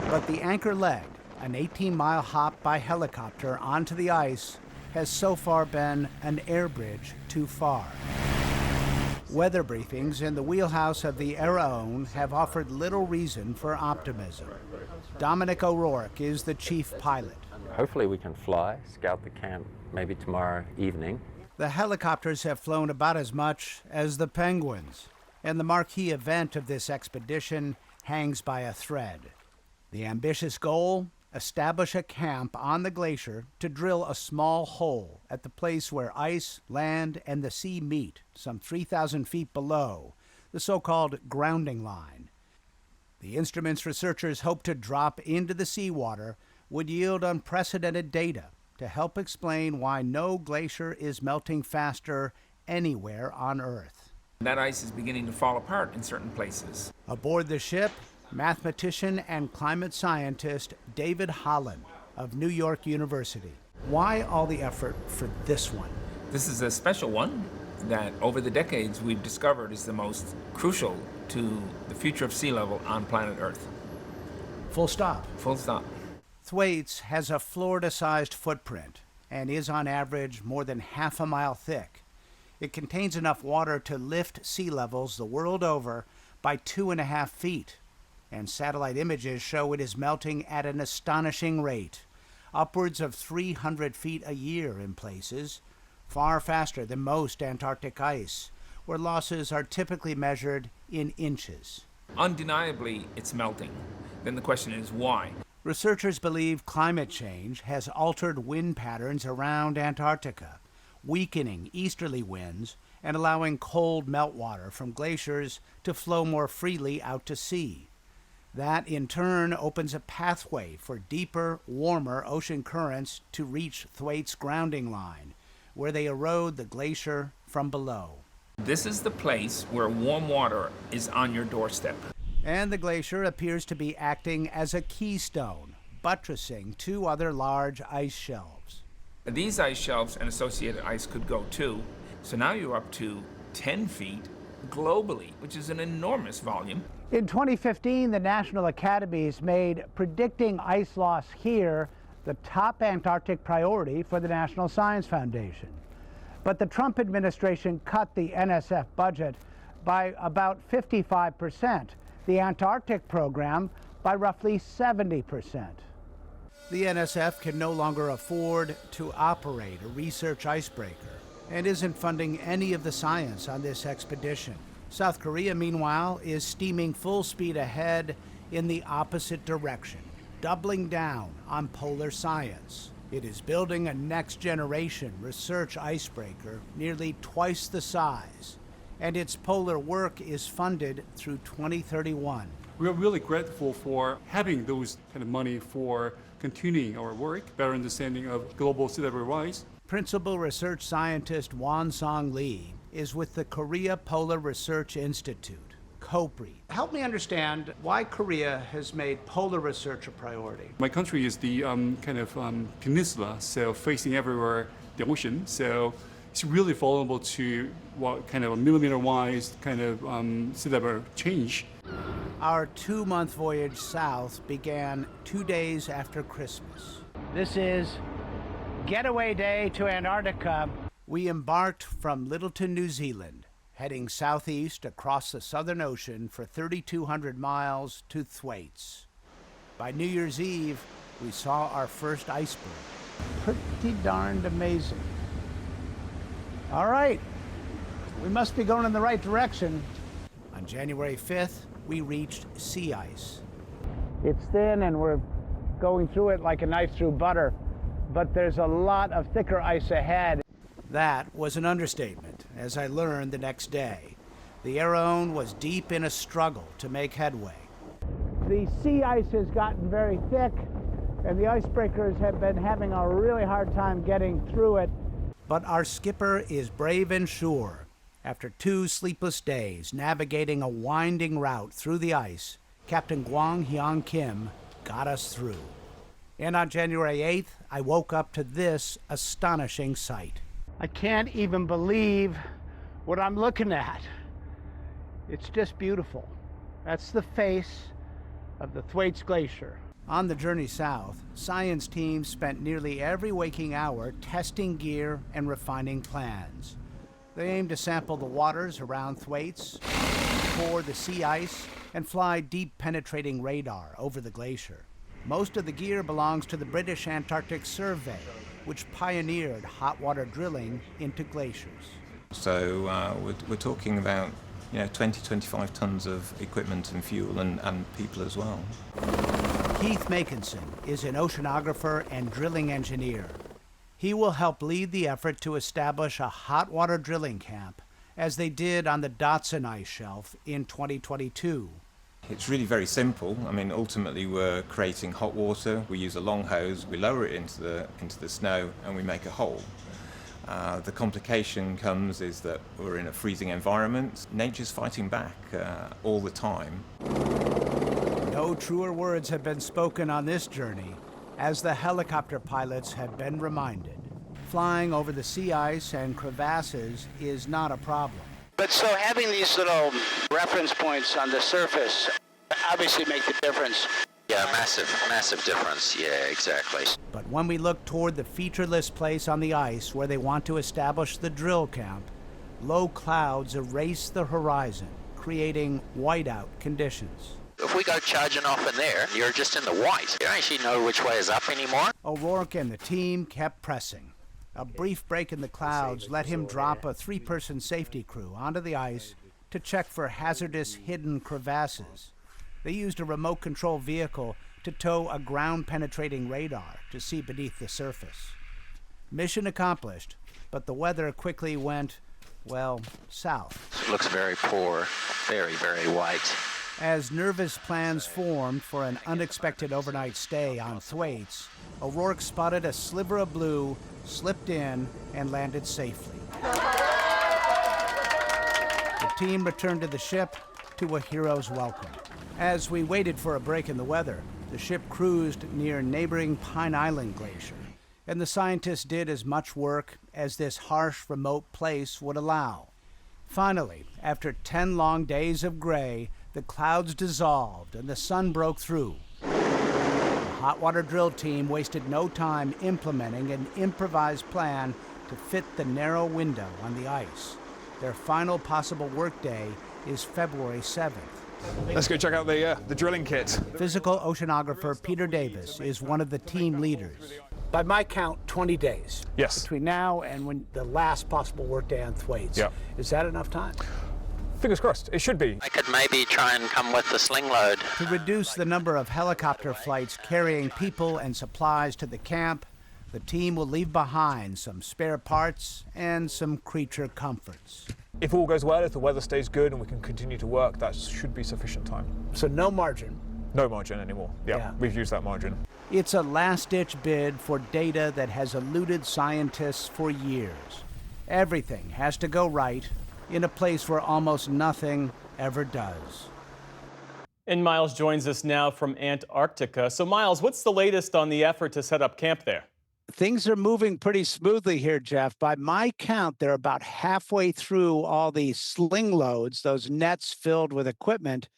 But the anchor leg, an 18-mile hop by helicopter onto the ice, has so far been an air bridge too far. Weather briefings in the wheelhouse of the Araon have offered little reason for optimism. Dominic O'Rourke is the chief pilot. Hopefully we can fly, scout the camp maybe tomorrow evening. The helicopters have flown about as much as the Penguins, and the marquee event of this expedition hangs by a thread. The ambitious goal? Establish a camp on the glacier to drill a small hole at the place where ice, land, and the sea meet, some 3,000 feet below, the so-called grounding line. The instruments researchers hope to drop into the seawater would yield unprecedented data to help explain why no glacier is melting faster anywhere on Earth. That ice is beginning to fall apart in certain places. Aboard the ship, mathematician and climate scientist David Holland of New York University. Why all the effort for this one? This is a special one that over the decades we've discovered is the most crucial to the future of sea level on planet Earth. Full stop. Full stop. Thwaites has a Florida-sized footprint and is on average more than half a mile thick. It contains enough water to lift sea levels the world over by 2.5 feet. And satellite images show it is melting at an astonishing rate, upwards of 300 feet a year in places, far faster than most Antarctic ice, where losses are typically measured in inches. Undeniably, it's melting. Then the question is why? Researchers believe climate change has altered wind patterns around Antarctica, weakening easterly winds and allowing cold meltwater from glaciers to flow more freely out to sea. That, in turn, opens a pathway for deeper, warmer ocean currents to reach Thwaites' grounding line, where they erode the glacier from below. This is the place where warm water is on your doorstep. And the glacier appears to be acting as a keystone, buttressing two other large ice shelves. These ice shelves and associated ice could go too. So now you're up to 10 feet globally, which is an enormous volume. In 2015, the National Academies made predicting ice loss here the top Antarctic priority for the National Science Foundation. But the Trump administration cut the NSF budget by about 55%, the Antarctic program by roughly 70%. The NSF can no longer afford to operate a research icebreaker and isn't funding any of the science on this expedition. South Korea, meanwhile, is steaming full speed ahead in the opposite direction, doubling down on polar science. It is building a next-generation research icebreaker nearly twice the size, and its polar work is funded through 2031. We are really grateful for having those kind of money for continuing our work, better understanding of global sea level rise. Principal research scientist Won-Song Lee is with the Korea Polar Research Institute, COPRI. Help me understand why Korea has made polar research a priority. My country is the peninsula, so facing everywhere the ocean, so it's really vulnerable to what kind of a millimeter-wise kind of sea level change. Our 2-month voyage south began 2 days after Christmas. This is Getaway Day to Antarctica. We embarked from Lyttelton, New Zealand, heading southeast across the Southern Ocean for 3,200 miles to Thwaites. By New Year's Eve, we saw our first iceberg. Pretty darned amazing. All right, we must be going in the right direction. On January 5th, we reached sea ice. It's thin and we're going through it like a knife through butter, but there's a lot of thicker ice ahead. That was an understatement, as I learned the next day. The Araon was deep in a struggle to make headway. The sea ice has gotten very thick, and the icebreakers have been having a really hard time getting through it. But our skipper is brave and sure. After 2 sleepless days navigating a winding route through the ice, Captain Gwang Hyun Kim got us through. And on January 8th, I woke up to this astonishing sight. I can't even believe what I'm looking at. It's just beautiful. That's the face of the Thwaites Glacier. On the journey south, science teams spent nearly every waking hour testing gear and refining plans. They aim to sample the waters around Thwaites, core the sea ice, and fly deep penetrating radar over the glacier. Most of the gear belongs to the British Antarctic Survey, which pioneered hot water drilling into glaciers. So we're talking about 20, 25 tons of equipment and fuel and people as well. Keith Makinson is an oceanographer and drilling engineer. He will help lead the effort to establish a hot water drilling camp, as they did on the Dotson ice shelf in 2022. It's really very simple. I mean, ultimately we're creating hot water. We use a long hose, we lower it into the snow, and we make a hole. The complication comes is that we're in a freezing environment. Nature's fighting back all the time. No truer words have been spoken on this journey, as the helicopter pilots have been reminded. Flying over the sea ice and crevasses is not a problem. But so having these little reference points on the surface obviously make the difference. Yeah, massive difference. Yeah, exactly. But when we look toward the featureless place on the ice where they want to establish the drill camp, low clouds erase the horizon, creating whiteout conditions. If we go charging off in there, you're just in the white. You don't actually know which way is up anymore. O'Rourke and the team kept pressing. A brief break in the clouds let him drop a 3-person safety crew onto the ice to check for hazardous hidden crevasses. They used a remote control vehicle to tow a ground-penetrating radar to see beneath the surface. Mission accomplished, but the weather quickly went, well, south. It looks very poor, very, very white. As nervous plans formed for an unexpected overnight stay on Thwaites, O'Rourke spotted a sliver of blue, slipped in, and landed safely. The team returned to the ship to a hero's welcome. As we waited for a break in the weather, the ship cruised near neighboring Pine Island Glacier, and the scientists did as much work as this harsh, remote place would allow. Finally, after 10 long days of gray, the clouds dissolved and the sun broke through. The hot water drill team wasted no time implementing an improvised plan to fit the narrow window on the ice. Their final possible workday is February 7th. Let's go check out the drilling kit. Physical oceanographer Peter Davis is one of the team leaders. By my count, 20 days. Yes. Between now and when the last possible workday on Thwaites. Yeah. Is that enough time? Fingers crossed. It should be. I could maybe try and come with the sling load. To reduce the number of helicopter flights carrying people and supplies to the camp, the team will leave behind some spare parts and some creature comforts. If all goes well, if the weather stays good and we can continue to work, that should be sufficient time. So no margin? No margin anymore. Yeah. We've used that margin. It's a last-ditch bid for data that has eluded scientists for years. Everything has to go right in a place where almost nothing ever does. And Miles joins us now from Antarctica. So Miles, what's the latest on the effort to set up camp there? Things are moving pretty smoothly here, Jeff. By my count, they're about halfway through all these sling loads, those nets filled with equipment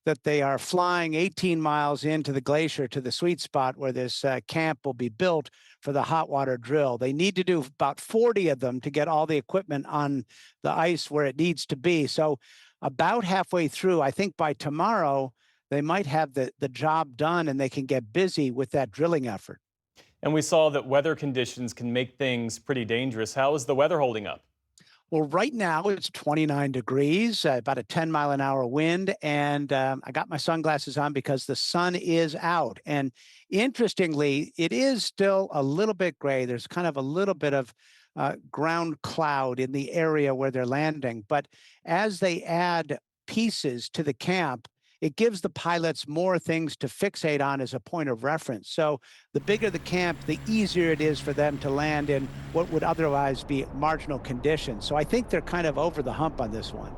that they are flying 18 miles into the glacier to the sweet spot where this camp will be built for the hot water drill. They need to do about 40 of them to get all the equipment on the ice where it needs to be. So about halfway through, I think by tomorrow, they might have the job done and they can get busy with that drilling effort. And we saw that weather conditions can make things pretty dangerous. How is the weather holding up? Well, right now it's 29 degrees, about a 10-mile-an-hour wind, and I got my sunglasses on because the sun is out. And interestingly, it is still a little bit gray. There's kind of a little bit of ground cloud in the area where they're landing. But as they add pieces to the camp, it gives the pilots more things to fixate on as a point of reference. So the bigger the camp, the easier it is for them to land in what would otherwise be marginal conditions. So I think they're kind of over the hump on this one.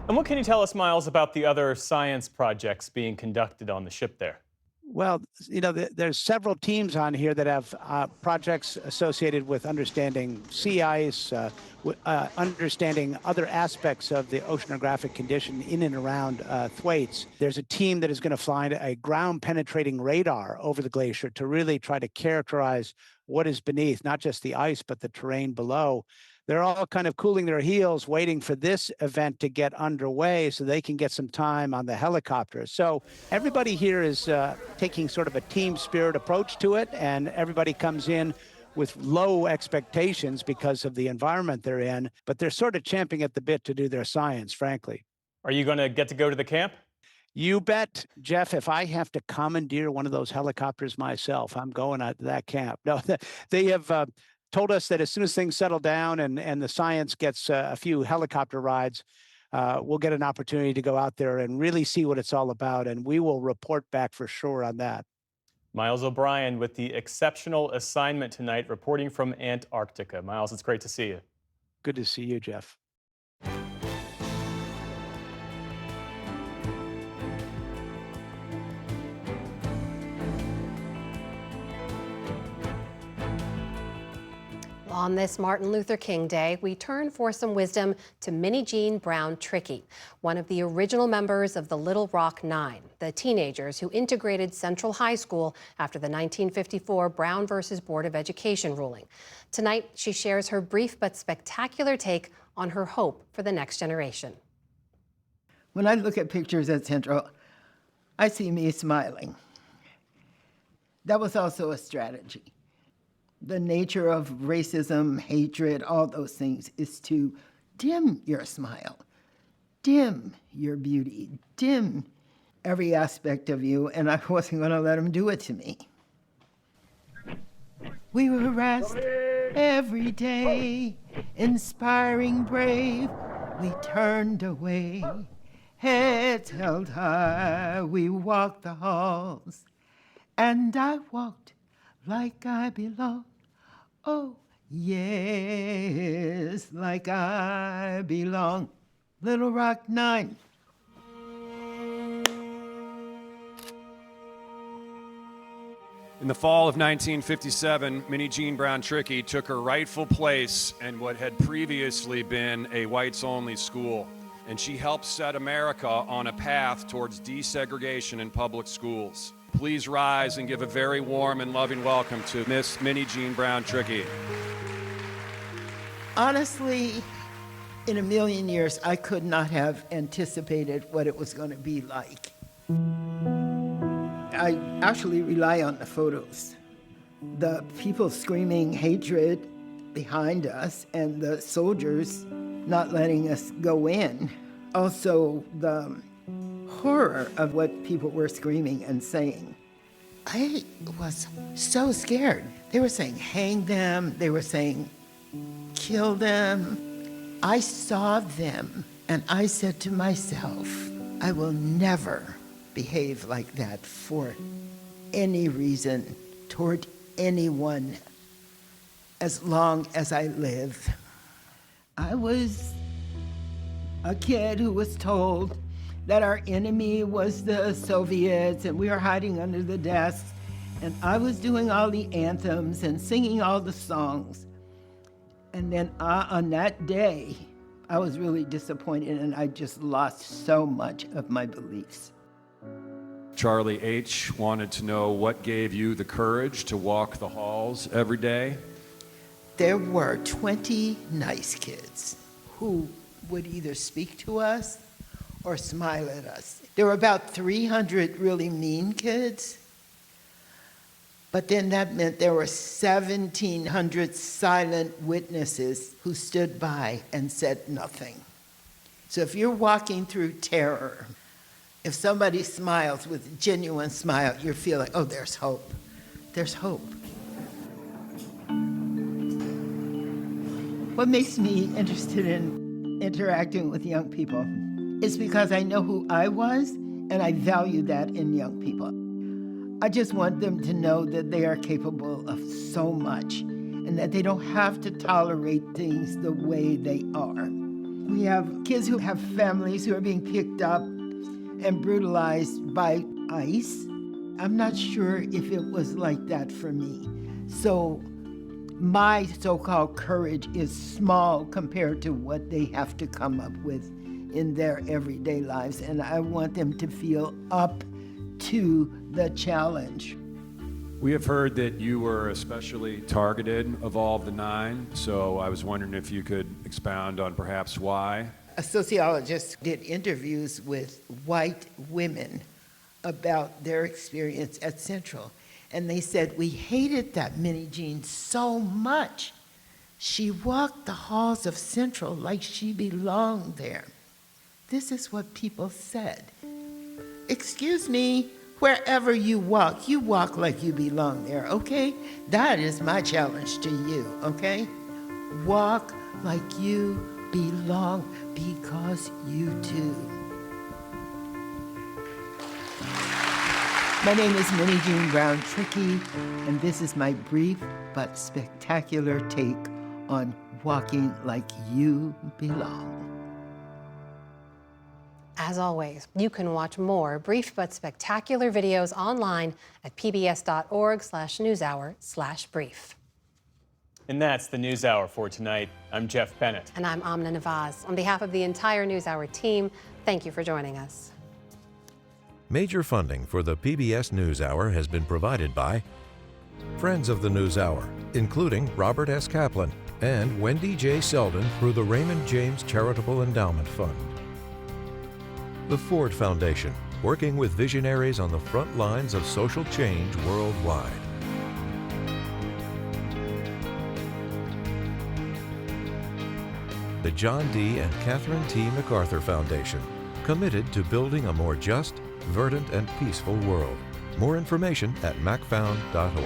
And what can you tell us, Miles, about the other science projects being conducted on the ship there? Well, you know, there's several teams on here that have projects associated with understanding sea ice, understanding other aspects of the oceanographic condition in and around Thwaites. There's a team that is going to fly a ground-penetrating radar over the glacier to really try to characterize what is beneath, not just the ice, but the terrain below. they're all kind of cooling their heels, waiting for this event to get underway so they can get some time on the helicopters. So everybody here is taking sort of a team spirit approach to it, and everybody comes in with low expectations because of the environment they're in, but they're sort of champing at the bit to do their science, frankly. Are you going to get to go to the camp? You bet, Jeff. If I have to commandeer one of those helicopters myself, I'm going out to that camp. No, they have told us that as soon as things settle down and the science gets a few helicopter rides, we'll get an opportunity to go out there and really see what it's all about, and we will report back for sure on that. Miles O'Brien with the exceptional assignment tonight, reporting from Antarctica. Miles, it's great to see you. Good to see you, Jeff. On this Martin Luther King Day, we turn for some wisdom to Minnie Jean Brown Trickey, one of the original members of the Little Rock Nine, the teenagers who integrated Central High School after the 1954 Brown versus Board of Education ruling. Tonight, she shares her brief but spectacular take on her hope for the next generation. When I look at pictures at Central, I see me smiling. That was also a strategy. The nature of racism, hatred, all those things is to dim your smile, dim your beauty, dim every aspect of you, and I wasn't going to let them do it to me. We were harassed every day, inspiring, brave, we turned away, heads held high, we walked the halls, and I walked like I belong. Oh, yes, like I belong. Little Rock Nine. In the fall of 1957, Minnie Jean Brown Trickey took her rightful place in what had previously been a whites-only school, and she helped set America on a path towards desegregation in public schools. Please rise and give a very warm and loving welcome to Miss Minnie Jean Brown Trickey. Honestly, in a million years, I could not have anticipated what it was going to be like. I actually rely on the photos. The people screaming hatred behind us and the soldiers not letting us go in. Also, the horror of what people were screaming and saying. I was so scared. They were saying, hang them. They were saying, kill them. I saw them, and I said to myself, I will never behave like that for any reason toward anyone as long as I live. I was a kid who was told that our enemy was the Soviets and we were hiding under the desks, and I was doing all the anthems and singing all the songs. And then on that day, I was really disappointed, and I just lost so much of my beliefs. Charlie H. wanted to know what gave you the courage to walk the halls every day. There were 20 nice kids who would either speak to us or smile at us. There were about 300 really mean kids, but then that meant there were 1,700 silent witnesses who stood by and said nothing. So if you're walking through terror, if somebody smiles with a genuine smile, you're feeling, oh, there's hope. There's hope. What makes me interested in interacting with young people is because I know who I was, and I value that in young people. I just want them to know that they are capable of so much and that they don't have to tolerate things the way they are. We have kids who have families who are being picked up and brutalized by ICE. I'm not sure if it was like that for me. So my so-called courage is small compared to what they have to come up with in their everyday lives, and I want them to feel up to the challenge. We have heard that you were especially targeted of all of the 9, so I was wondering if you could expound on perhaps why. A sociologist did interviews with white women about their experience at Central, and they said, we hated that Minnie Jean so much. She walked the halls of Central like she belonged there. This is what people said. Excuse me, wherever you walk like you belong there, okay? That is my challenge to you, okay? Walk like you belong, because you do. My name is Minnie Jean Brown Trickey, and this is my brief but spectacular take on walking like you belong. As always, you can watch more brief but spectacular videos online at pbs.org/newshour/brief. And that's the NewsHour for tonight. I'm Jeff Bennett. And I'm Amna Nawaz. On behalf of the entire NewsHour team, thank you for joining us. Major funding for the PBS NewsHour has been provided by friends of the NewsHour, including Robert S. Kaplan and Wendy J. Selden through the Raymond James Charitable Endowment Fund. The Ford Foundation, working with visionaries on the front lines of social change worldwide. The John D. and Catherine T. MacArthur Foundation, committed to building a more just, verdant, and peaceful world. More information at macfound.org.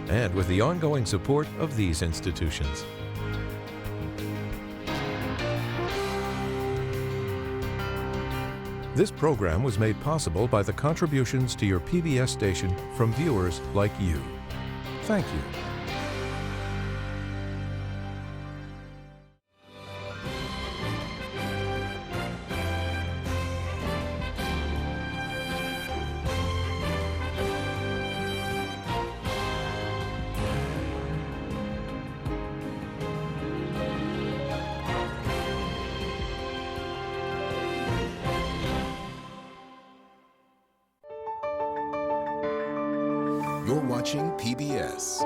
And with the ongoing support of these institutions. This program was made possible by the contributions to your PBS station from viewers like you. Thank you. You're watching PBS.